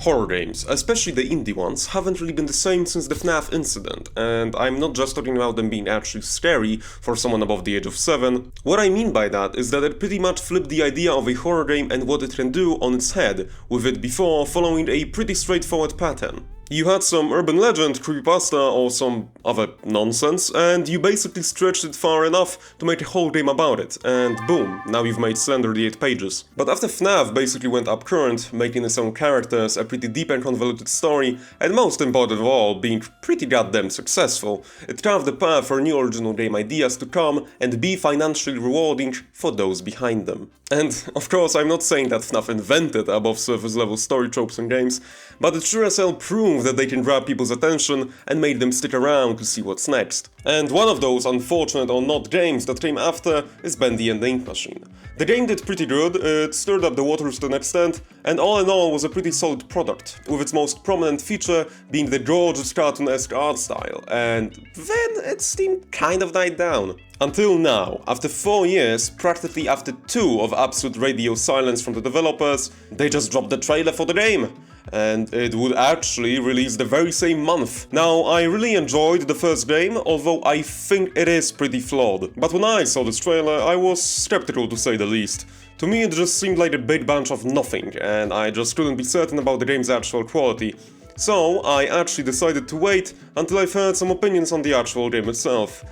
Horror games, especially the indie ones, haven't really been the same since the FNAF incident, and I'm not just talking about them being actually scary for someone above the age of 7. What I mean by that is that it pretty much flipped the idea of a horror game and what it can do on its head, with it before following a pretty straightforward pattern. You had some urban legend, creepypasta, or some other nonsense, and you basically stretched it far enough to make a whole game about it, and boom, now you've made slenderly 8 pages. But after FNAF basically went up current, making its own characters, a pretty deep and convoluted story, and most important of all, being pretty goddamn successful, it carved the path for new original game ideas to come and be financially rewarding for those behind them. And, of course, I'm not saying that FNAF invented above-surface level story tropes in games, but it sure as hell proved that they can grab people's attention and make them stick around to see what's next. And one of those unfortunate or not games that came after is Bendy and the Ink Machine. The game did pretty good, it stirred up the waters to an extent, and all in all was a pretty solid product, with its most prominent feature being the gorgeous cartoon-esque art style, and then its steam kind of died down. Until now, after 4 years, practically after 2 of absolute radio silence from the developers, they just dropped the trailer for the game. And it would actually release the very same month. Now, I really enjoyed the first game, although I think it is pretty flawed. But when I saw this trailer, I was skeptical to say the least. To me, it just seemed like a big bunch of nothing, and I just couldn't be certain about the game's actual quality. So, I actually decided to wait until I've heard some opinions on the actual game itself.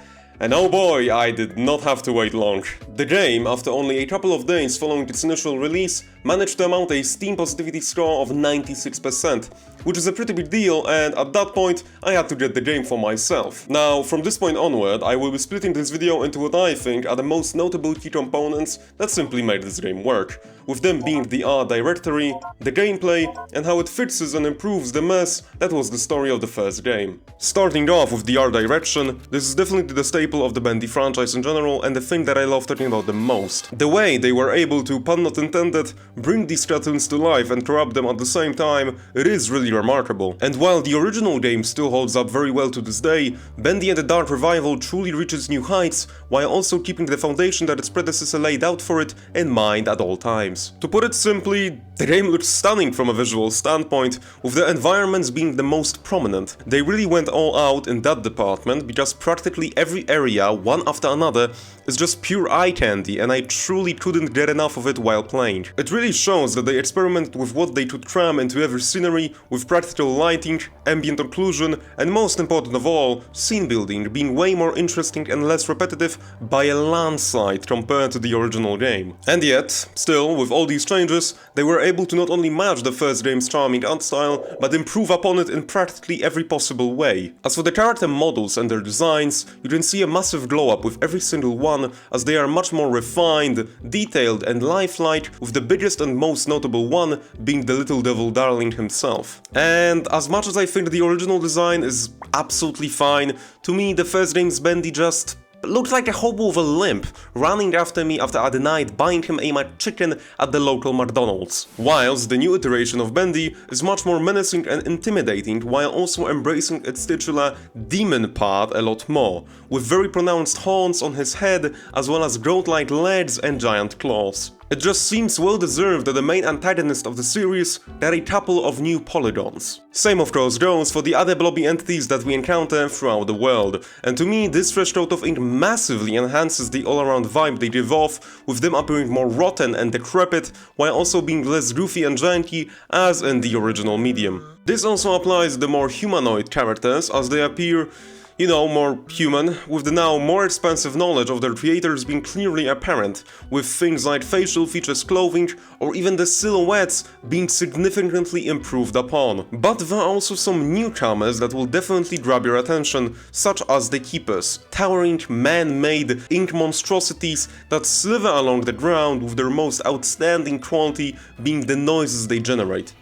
And oh boy, I did not have to wait long. The game, after only a couple of days following its initial release, managed to amount a Steam positivity score of 96%, which is a pretty big deal, and at that point, I had to get the game for myself. Now, from this point onward, I will be splitting this video into what I think are the most notable key components that simply made this game work, with them being the art directory, the gameplay, and how it fixes and improves the mess that was the story of the first game. Starting off with the art direction, this is definitely the staple of the Bendy franchise in general and the thing that I love talking about the most. The way they were able to, pun not intended, bring these cartoons to life and corrupt them at the same time, it is really remarkable. And while the original game still holds up very well to this day, Bendy and the Dark Revival truly reaches new heights, while also keeping the foundation that its predecessor laid out for it in mind at all times. To put it simply, the game looks stunning from a visual standpoint, with the environments being the most prominent. They really went all out in that department, because practically every area, one after another, is just pure eye candy, and I truly couldn't get enough of it while playing. It really shows that they experimented with what they could cram into every scenery, with practical lighting, ambient occlusion, and most important of all, scene building being way more interesting and less repetitive by a landslide compared to the original game. And yet, still, with all these changes, they were able to not only match the first game's charming art style, but improve upon it in practically every possible way. As for the character models and their designs, you can see a massive glow up with every single one, as they are much more refined, detailed and lifelike, with the biggest and most notable one being the little devil darling himself. And as much as I think the original design is absolutely fine, to me the first game's Bendy just looked like a hobo with a limp, running after me after I denied buying him a McChicken at the local McDonald's. Whilst the new iteration of Bendy is much more menacing and intimidating, while also embracing its titular demon part a lot more, with very pronounced horns on his head, as well as goat-like legs and giant claws. It just seems well deserved that the main antagonist of the series got a couple of new polygons. Same of course goes for the other blobby entities that we encounter throughout the world, and to me this fresh coat of ink massively enhances the all-around vibe they give off, with them appearing more rotten and decrepit, while also being less goofy and janky as in the original medium. This also applies to the more humanoid characters, as they appear, you know, more human, with the now more expansive knowledge of their creators being clearly apparent, with things like facial features, clothing, or even the silhouettes being significantly improved upon. But there are also some newcomers that will definitely grab your attention, such as the Keepers, towering man-made ink monstrosities that slither along the ground, with their most outstanding quality being the noises they generate.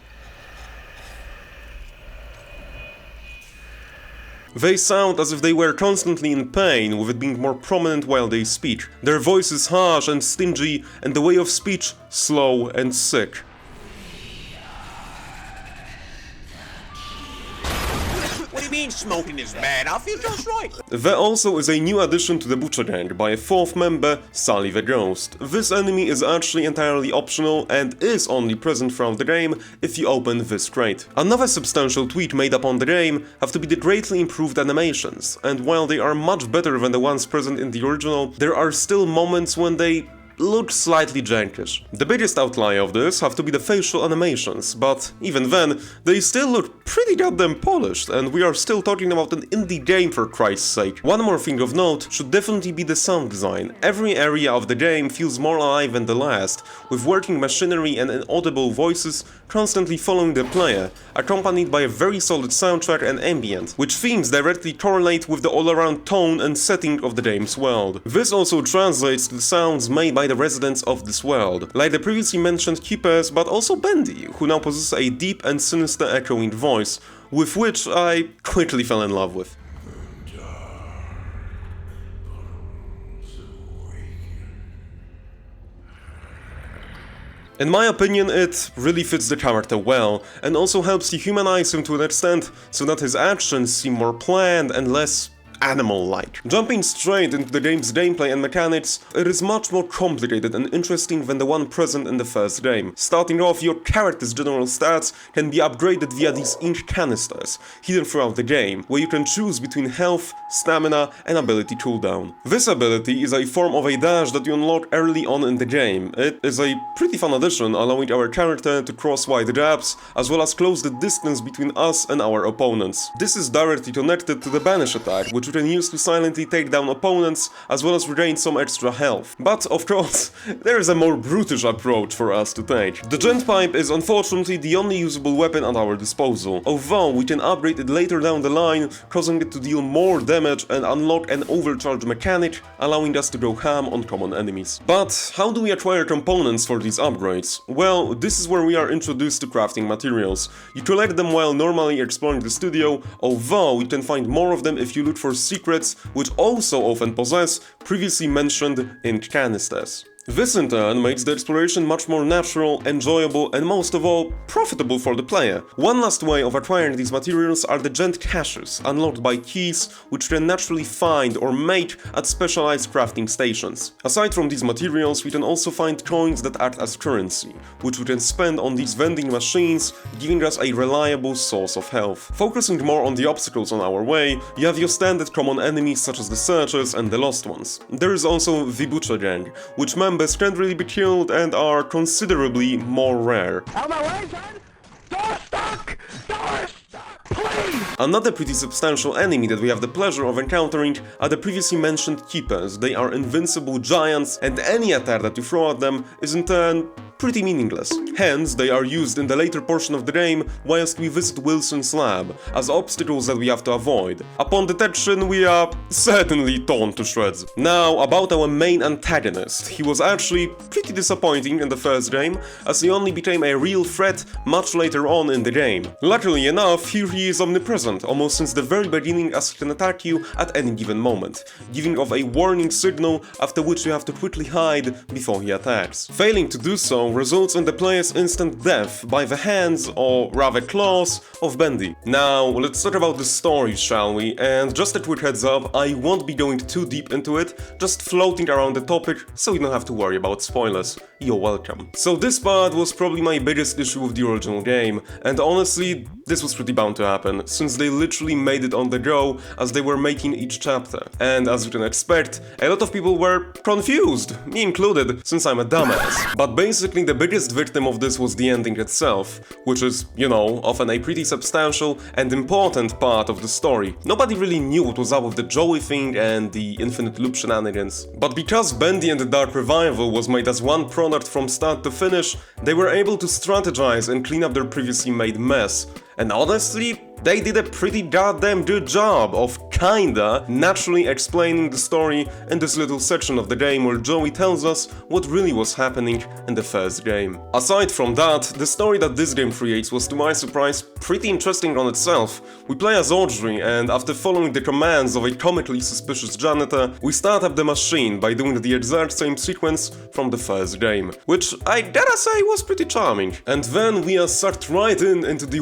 They sound as if they were constantly in pain, with it being more prominent while they speak. Their voice is harsh and stingy, and the way of speech slow and sick. What do you mean smoking is bad? I feel just right. There also is a new addition to the Butcher Gang by a fourth member, Sally the Ghost. This enemy is actually entirely optional and is only present throughout the game if you open this crate. Another substantial tweak made upon the game have to be the greatly improved animations, and while they are much better than the ones present in the original, there are still moments when they look slightly jankish. The biggest outlier of this have to be the facial animations, but even then, they still look pretty goddamn polished, and we are still talking about an indie game for Christ's sake. One more thing of note should definitely be the sound design. Every area of the game feels more alive than the last, with working machinery and inaudible voices constantly following the player, accompanied by a very solid soundtrack and ambient, which themes directly correlate with the all-around tone and setting of the game's world. This also translates to the sounds made by the residents of this world, like the previously mentioned keepers, but also Bendy, who now possesses a deep and sinister echoing voice, with which I quickly fell in love with. In my opinion, it really fits the character well, and also helps to humanize him to an extent so that his actions seem more planned and less animal-like. Jumping straight into the game's gameplay and mechanics, it is much more complicated and interesting than the one present in the first game. Starting off, your character's general stats can be upgraded via these ink canisters, hidden throughout the game, where you can choose between health, stamina, and ability cooldown. This ability is a form of a dash that you unlock early on in the game. It is a pretty fun addition, allowing our character to cross wide gaps, as well as close the distance between us and our opponents. This is directly connected to the banish attack, which you can use to silently take down opponents, as well as regain some extra health. But, of course, there is a more brutish approach for us to take. The Gent Pipe is unfortunately the only usable weapon at our disposal, although we can upgrade it later down the line, causing it to deal more damage and unlock an overcharge mechanic, allowing us to go ham on common enemies. But how do we acquire components for these upgrades? Well, this is where we are introduced to crafting materials. You collect them while normally exploring the studio, although you can find more of them if you look for secrets, which also often possess previously mentioned ink canisters. This in turn makes the exploration much more natural, enjoyable, and most of all, profitable for the player. One last way of acquiring these materials are the gent caches, unlocked by keys, which you can naturally find or make at specialized crafting stations. Aside from these materials, we can also find coins that act as currency, which we can spend on these vending machines, giving us a reliable source of health. Focusing more on the obstacles on our way, you have your standard common enemies such as the Searchers and the Lost Ones. There is also the Butcher Gang, which members can't really be killed and are considerably more rare. Out of my way, son! Door stuck! Door stuck! Please! Another pretty substantial enemy that we have the pleasure of encountering are the previously mentioned Keepers. They are invincible giants, and any attack that you throw at them is in turn pretty meaningless. Hence, they are used in the later portion of the game whilst we visit Wilson's lab, as obstacles that we have to avoid. Upon detection, we are certainly torn to shreds. Now, about our main antagonist. He was actually pretty disappointing in the first game, as he only became a real threat much later on in the game. Luckily enough, here he is omnipresent, almost since the very beginning, as he can attack you at any given moment, giving off a warning signal after which you have to quickly hide before he attacks. Failing to do so results in the player's instant death by the hands, or rather claws, of Bendy. Now, let's talk about the story, shall we? And just a quick heads up, I won't be going too deep into it, just floating around the topic, so you don't have to worry about spoilers. You're welcome. So this part was probably my biggest issue with the original game, and honestly, this was pretty bound to happen, since they literally made it on the go as they were making each chapter. And as you can expect, a lot of people were confused, me included, since I'm a dumbass. But basically the biggest victim of this was the ending itself, which is, you know, often a pretty substantial and important part of the story. Nobody really knew what was up with the Joey thing and the infinite loop shenanigans. But because Bendy and the Dark Revival was made as one product from start to finish, they were able to strategize and clean up their previously made mess. And honestly, they did a pretty goddamn good job of kinda naturally explaining the story in this little section of the game where Joey tells us what really was happening in the first game. Aside from that, the story that this game creates was, to my surprise, pretty interesting on itself. We play as Audrey, and after following the commands of a comically suspicious janitor, we start up the machine by doing the exact same sequence from the first game, which I gotta say was pretty charming. And then we are sucked right into the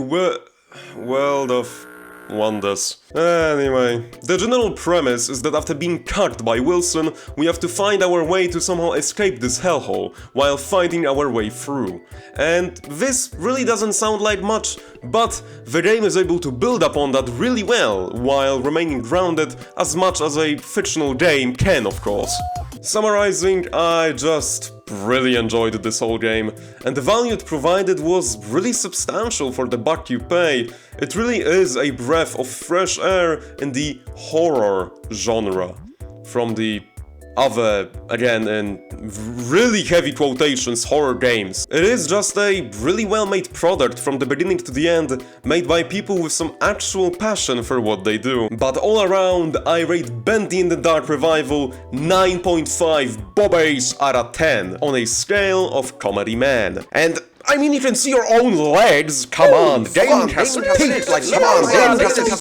world of wonders. Anyway, the general premise is that after being cucked by Wilson, we have to find our way to somehow escape this hellhole, while fighting our way through. And this really doesn't sound like much, but the game is able to build upon that really well, while remaining grounded as much as a fictional game can, of course. Summarizing, I just really enjoyed this whole game, and the value it provided was really substantial for the buck you pay. It really is a breath of fresh air in the horror genre from the other, again in really heavy quotations, horror games. It is just a really well-made product from the beginning to the end, made by people with some actual passion for what they do. But all around, I rate Bendy in the Dark Revival 9.5 bobbies out of 10 on a scale of Comedy Man. And I mean, you can see your own legs. Come on, the game has peaked. Like, come on, game has